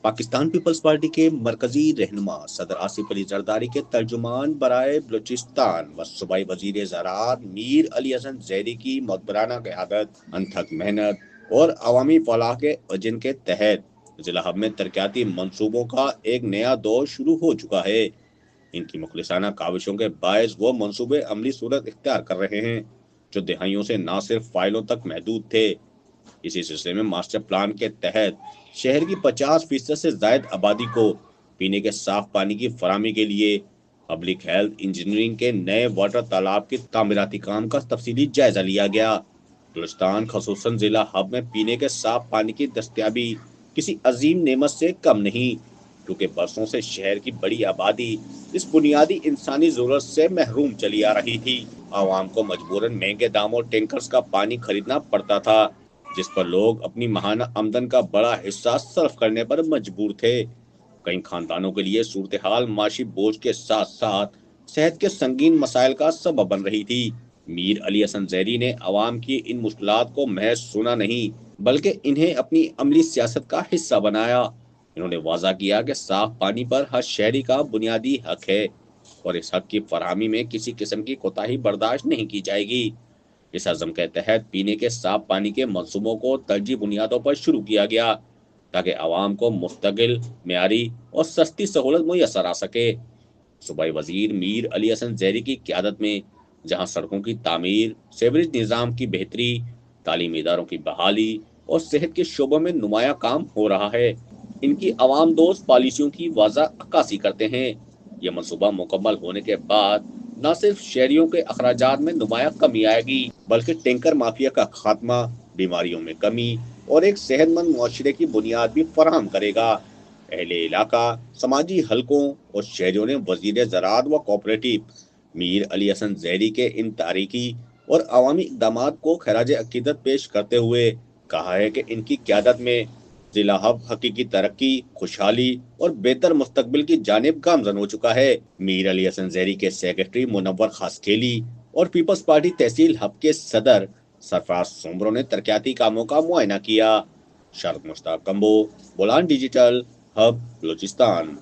Pakistan peoples party के मरकजी रहनुमा सदर आसिफ अली जरदारी के तर्जुमान बराए बलूचिस्तान व सूबाई वजीर ज़राअत मीर अली हसन जैदी की मकबराना क़यादत, अनथक मेहनत और अवामी फलाह के वजन के तहत जिला हब में तरक्याती मंसूबों का एक नया दौर शुरू हो चुका है। इनकी मुखलिसाना काविशों के बायस वो मंसूबे अमली सूरत इख्तियार कर रहे हैं जो दिहाइयों से न सिर्फ फाइलों तक महदूद थे। इसी सिलसिले में मास्टर प्लान के तहत शहर की 50% से ज्यादा आबादी को पीने के साफ पानी की फराहमी के लिए पब्लिक हेल्थ इंजीनियरिंग के नए वाटर तालाब के तामीराती काम का तफसीली जायजा लिया गया। बलूचिस्तान खसूसन जिला हब में पीने के साफ पानी की दस्तयाबी किसी अजीम नेमत से कम नहीं, क्योंकि बरसों से शहर की बड़ी आबादी इस बुनियादी इंसानी जरूरत से महरूम चली आ रही थी। आवाम को मजबूरन महंगे दामों टैंकर्स का पानी खरीदना पड़ता था, जिस पर लोग अपनी माहाना आमदन का बड़ा हिस्सा सर्फ करने पर मजबूर थे। कई खानदानों के लिए सूरत हाल माशी बोझ के साथ साथ सेहत के संगीन मसाइल का सबब बन रही थी। मीर अली हसन जैदी ने अवाम की इन मुश्किलात को महज सुना नहीं, बल्कि इन्हें अपनी अमली सियासत का हिस्सा बनाया। इन्होंने वाजा किया कि साफ पानी पर हर शहरी का बुनियादी हक है और इस हक की फरहमी में किसी किस्म की कोताही बर्दाश्त नहीं की जाएगी। इस अज़म के तहत पीने के साफ पानी के मंसूबों को तरजीह बुनियादों पर शुरू किया गया ताकि आवाम को मुस्तकिल, मेयारी और सस्ती सहूलत मुयसर आ सके। सूबाई वजीर मीर अली हसन जैदी की क़यादत में जहाँ सड़कों की तामीर, सेवरेज निज़ाम की बेहतरी, तालीमी इदारों की बहाली और सेहत के शोबों में नुमाया काम हो रहा है, इनकी अवाम दोस्त पॉलिसियों की वाज़ा अक्कासी करते हैं। यह मनसूबा मुकम्मल होने के बाद न सिर्फ शहरियों के अखराजात में नुमाया कमी आएगी, बल्कि टैंकर माफिया का खात्मा, बीमारियों में कमी और एक सेहतमंद मुआशरे की बुनियाद भी फराहम करेगा। अहले इलाका, समाजी हलकों और शहरियों ने वजीर ज़राअत व कोऑपरेटिव मीर अली हसन जैदी के इन तारीखी और अवामी इक़दामात को खराज अकीदत पेश करते हुए कहा है कि इनकी क़यादत में जिला हब हकीकी तरक्की, खुशहाली और बेहतर मुस्तकबिल की जानिब गामजन हो चुका है। मीर अली हसन जैदी के सेक्रेटरी मुनव्वर खासखेली और पीपल्स पार्टी तहसील हब के सदर सरफराज सोमरों ने तरक्याती कामों का मुआयना किया। Sharad Mushtaq Kambo, Bolan digital hub, Balochistan.